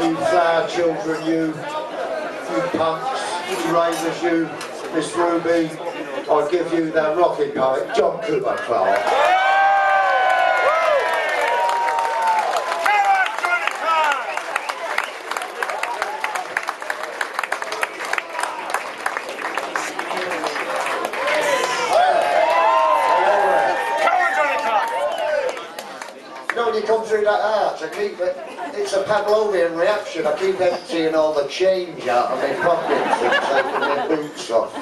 You flower children, you punks, you ravers, you Miss Ruby, I give you that rocket poet, John Cooper, Clarke. You come through that arch, I keep it, it's a Pavlovian reaction, I keep emptying all the change out of my pockets and taking my boots off.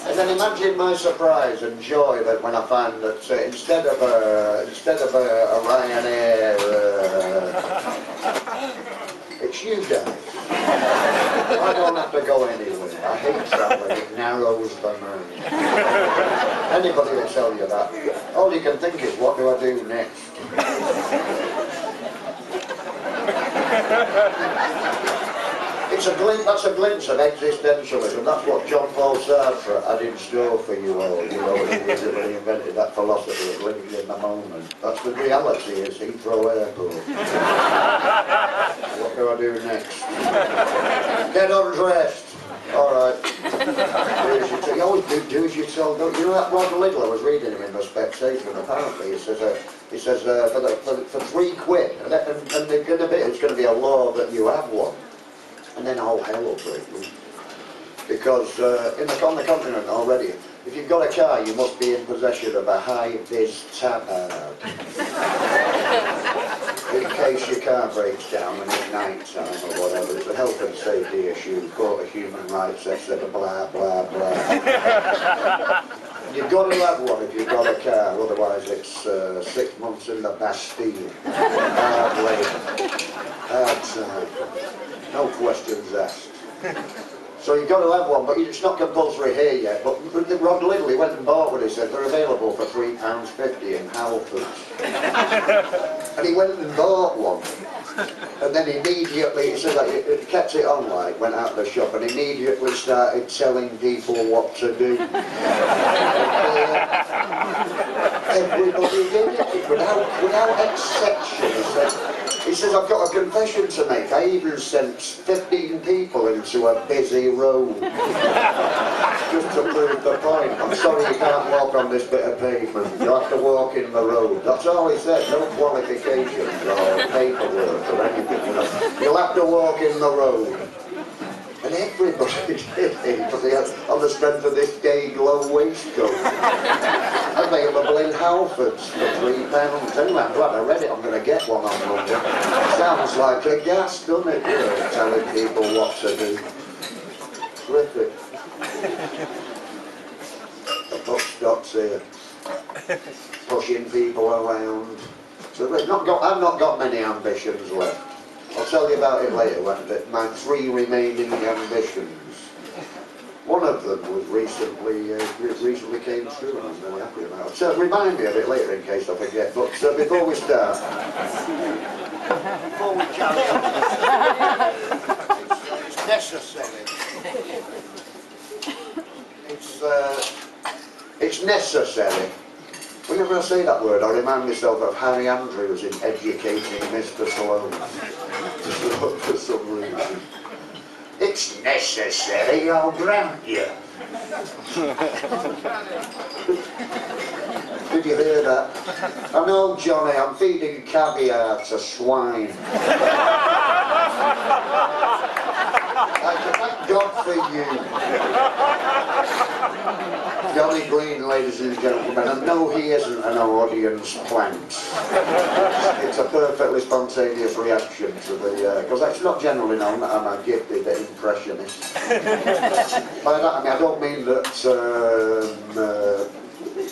And then imagine my surprise and joy that when I find that instead of a Ryanair, it's you guys. I don't have to go anywhere. I hate travelling, it narrows the mind. Anybody will tell you that. All you can think is, what do I do next? That's a glimpse of existentialism. That's what John Paul Sartre had in store for you all. You know, when he invented that philosophy of living in the moment. That's the reality, is Heathrow Airport. What do I do next? Get undressed. Alright. You always do as you're told, don't you? You know that Rod Liddell, I was reading him in the Spectator, and apparently he says for £3, and in a bit it's going to be a law that you have one. And then all hell will break loose. Because on the continent already, if you've got a car, you must be in possession of a high-vis tabard. In case your car breaks down when it's night time or whatever, it's a health and safety issue, court of human rights, etc., blah, blah, blah. You've got to have one if you've got a car, otherwise it's 6 months in the Bastille. Hard labour. Hard time. No questions asked. So you've got to have one, but it's not compulsory here yet. But Rod Liddell, he went and bought one, he said, they're available for £3.50 in Halfords. And he went and bought one. And then immediately, he said that he kept it on, like, went out of the shop and immediately started telling people what to do. Everybody did it, without exception. He says, I've got a confession to make. I even sent 15 people into a busy road. Just to prove the point. I'm sorry you can't walk on this bit of pavement. You'll have to walk in the road. That's all he said. No qualifications or paperwork or anything. You know. You'll have to walk in the road. And everybody did it on the strength of this gay low waistcoat. Available in Halfords for £3. Anyway, I'm glad I read it. I'm going to get one on Monday. Sounds like a gas, doesn't it? You know, telling people what to do. Terrific. The buck stops here. Pushing people around. So I've not got many ambitions left. I'll tell you about it later, my 3 remaining ambitions. One of them was recently came true, and I'm very happy about it. So remind me of it later in case I forget. But before we start, carry on, it's necessary. It's necessary. Whenever I say that word, I remind myself of Harry Andrews in Educating Mr. Sloan. For some reason. It's necessary, I'll grant you. Did you hear that? I know, Johnny, I'm feeding caviar to swine. Thank God for you. Johnny Green, ladies and gentlemen, and no, he isn't an audience plant. It's a perfectly spontaneous reaction to the, because it's not generally known that I'm a gifted impressionist. By that I mean, I don't mean that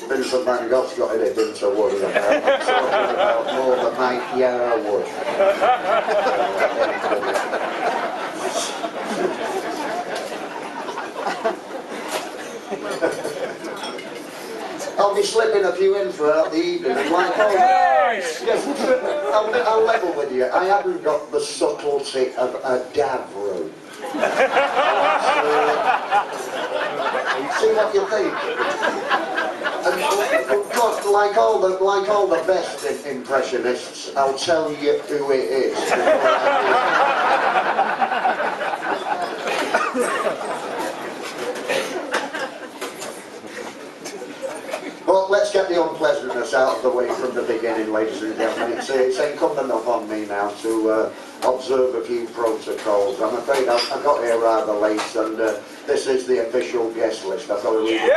Vincent van Gogh's got anything to worry about. I'm talking about more than Mike Yarwood. I'll be slipping a few in throughout the evening, and like yes, I'll level with you. I haven't got the subtlety of a Davro. See what you think? And like all the best impressionists. I'll tell you who it is. But let's get the unpleasantness out of the way from the beginning, ladies and gentlemen. It's incumbent upon me now to observe a few protocols. I'm afraid I got here rather late, and this is the official guest list. I've got to read it.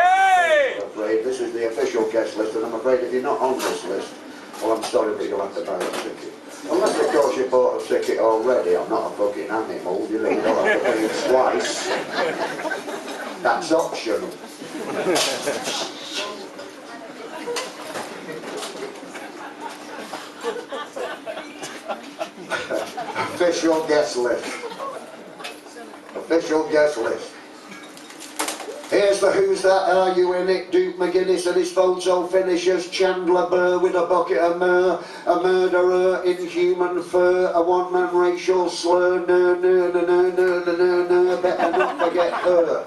I'm afraid this is the official guest list, and I'm afraid if you're not on this list, well, I'm sorry, but you'll have to buy a ticket. Unless, of course, you bought a ticket already. I'm not a fucking animal. You know, you don't have to pay it twice. That's optional. Official guest list. Official guest list. Here's the who's that, are you in it? Duke McGuinness and his photo finishers, Chandler Burr with a bucket of myrrh, a murderer in human fur, a one-man racial slur, better not forget her.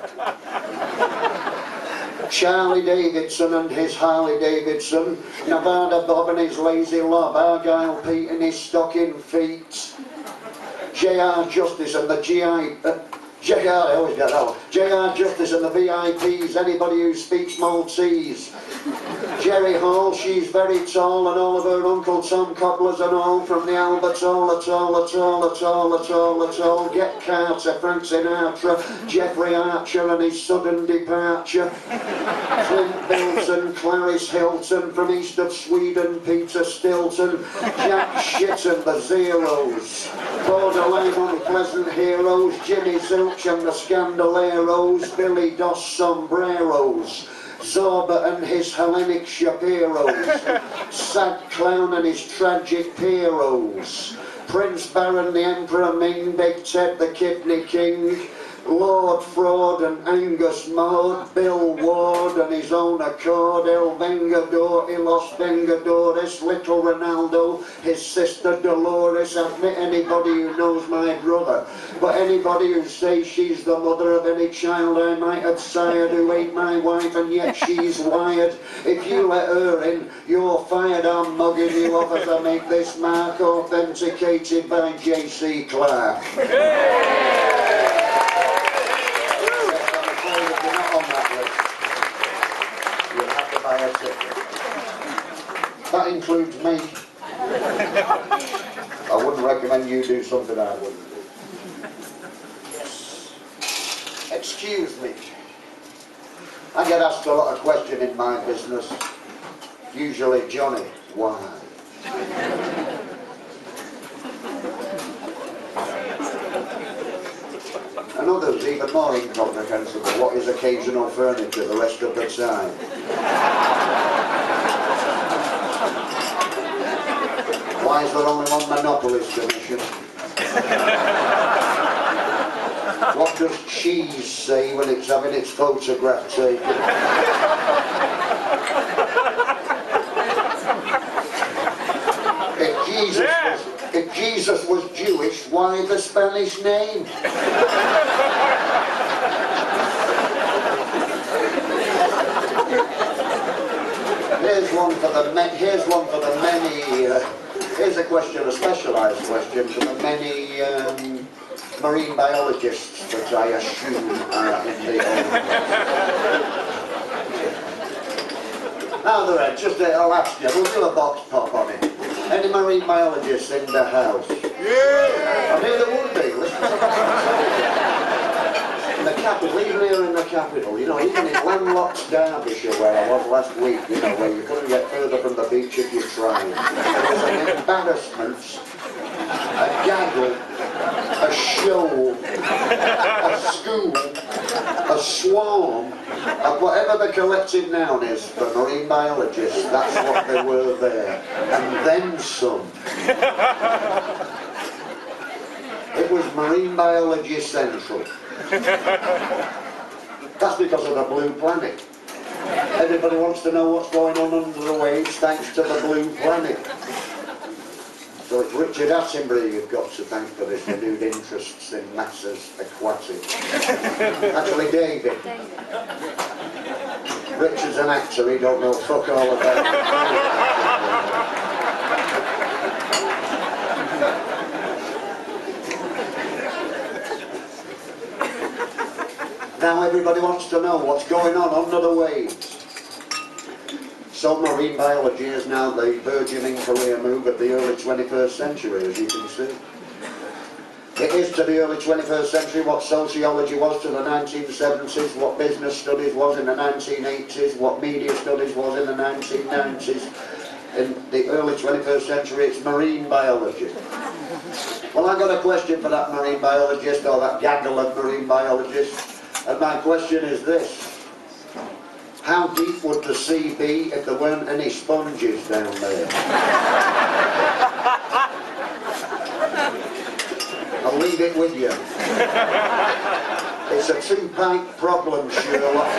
Charlie Davidson and his Harley Davidson, Nevada Bob and his lazy lob, Argyle Pete and his stocking feet, J.R. Justice and the I always get that one. J.R. Justice and the VIPs, anybody who speaks Maltese. Jerry Hall, she's very tall, and all of her Uncle Tom cobblers and all, from the Albert Hall, Get Carter, Frank Sinatra, Jeffrey Archer and his sudden departure. Clint Bilton, Clarice Hilton, from east of Sweden, Peter Stilton, Jack Shitton, the Zeros, borderline unpleasant heroes, Jimmy Zilch and the Scandaleros, Billy Dos Sombreros, Zorba and his Hellenic Shapiros, Sad Clown and his tragic Pieros, Prince Baron the Emperor Ming, Big Ted the Kidney King, Lord Fraud and Angus Maud, Bill Ward and his own accord, El Vengador y los Vengadores, Little Ronaldo, his sister Dolores. Admit anybody who knows my brother, but anybody who says she's the mother of any child I might have sired who ain't my wife and yet she's wired. If you let her in, you're fired. I'm mugging you off as I make this mark, authenticated by J.C. Clarke. That includes me. I wouldn't recommend you do something I wouldn't do. Yes. Excuse me. I get asked a lot of questions in my business. Usually, Johnny, why? And others, even more incomprehensible, what is occasional furniture the rest of the time? Why is there only one Monopolist Commission? What does cheese say when it's having its photograph taken? If Jesus was Jewish, why the Spanish name? Here's one for the many. Here's a question, a specialised question for the many marine biologists that I assume are in the audience. Now there, I'll ask you, we'll do a box pop on it. Any marine biologists in the house? Yeah! I knew there would be. Listen to that. In the capital, even here in the capital, you know, even in landlocked Derbyshire where I was last week, you know, where you couldn't get further from the beach if you tried. There was an embarrassment, a gaggle, a show, a school, a swarm, of whatever the collective noun is for marine biologists. That's what they were there. And then some. It was Marine Biology Central. That's because of the blue planet. Everybody wants to know what's going on under the waves thanks to the blue planet. So it's Richard Attenborough you've got to thank for this renewed interests in matters aquatic. Actually, David. Richard's an actor, he don't know fuck all about it. Now everybody wants to know what's going on under the waves. Submarine biology is now the burgeoning career move of the early 21st century, as you can see. It is to the early 21st century what sociology was to the 1970s, what business studies was in the 1980s, what media studies was in the 1990s. In the early 21st century, it's marine biology. Well, I've got a question for that marine biologist, or that gaggle of marine biologists, and my question is this. How deep would the sea be if there weren't any sponges down there? I'll leave it with you. It's a two-pint problem, Sherlock.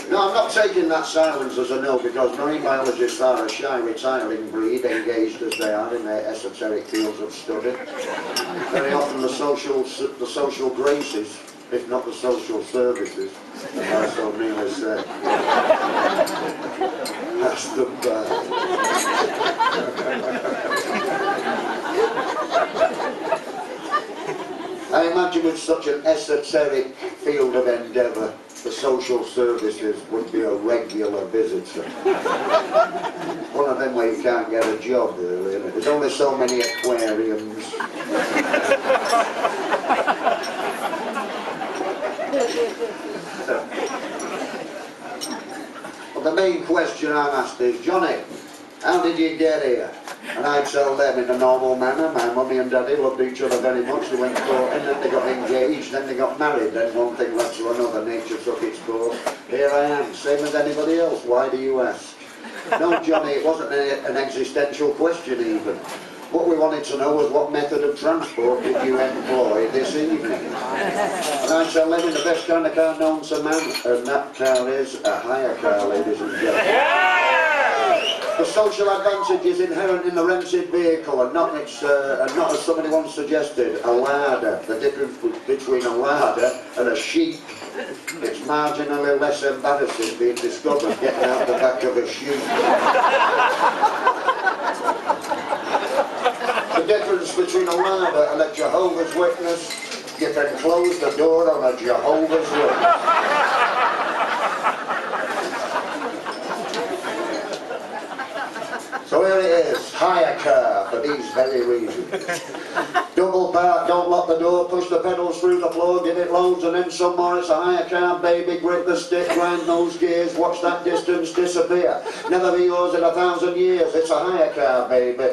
No, I'm not taking that silence as a no, because marine biologists are a shy, retiring breed, engaged as they are in their esoteric fields of study. Very often the social graces, if not the social services, as I so nearly said, pass them by. I imagine with such an esoteric field of endeavour, the social services would be a regular visitor. One of them where you can't get a job, really, isn't it? There's only so many aquariums. Well, the main question I'm asked is, Johnny, how did you get here? And I tell them in a normal manner, my mummy and daddy loved each other very much, they went courting, then they got engaged, then they got married, then one thing led to another, nature took its course. Here I am, same as anybody else, why do you ask? No, Johnny, it wasn't an existential question even. What we wanted to know was what method of transport did you employ this evening? And I tell them in the best kind of car known to man, and that car is a hire car, ladies and gentlemen. The social advantage is inherent in the rented vehicle, and not as somebody once suggested, a larder. The difference between a larder and a sheep, it's marginally less embarrassing being discovered getting out the back of a sheep. The difference between a larder and a Jehovah's Witness, you can close the door on a Jehovah's Witness. So here it is, hire car for these very reasons. Double park, don't lock the door, push the pedals through the floor, give it loads and then some more. It's a hire car, baby, grip the stick, grind those gears, watch that distance disappear. Never be yours in 1,000 years, it's a hire car, baby.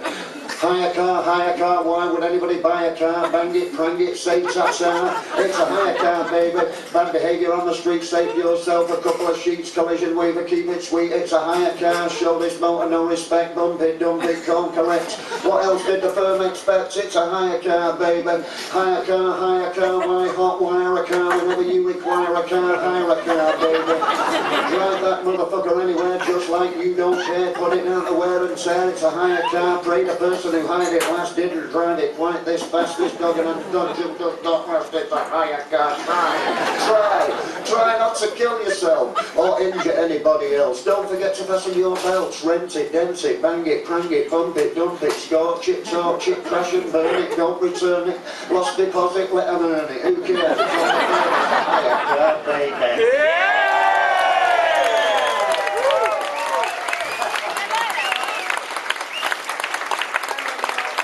Hire car, why would anybody buy a car? Bang it, prang it, say ta-ta. It's a hire car, baby. Bad behaviour on the street, save yourself a couple of sheets, collision waiver, keep it sweet. It's a hire car, show this motor no respect, bump it, dump it, can't correct. What else did the firm expect? It's a hire car, baby. Hire car, why hot wire a car? Whenever you require a car, hire a car, baby. Drive that motherfucker anywhere, just like you don't care. Put it out the wear and tear. It's a hire car, pray the person who hired it last didn't drive it quite this fast. This dog in a dungeon does not last. It's a hire car. Try not to kill yourself or injure anybody else. Don't forget to fasten your belts. Rent it, dent it, bang it, prang it, bump it, dump it, scorch it, torch it, crash and burn it, don't return it. Lost deposit, let them earn it. Who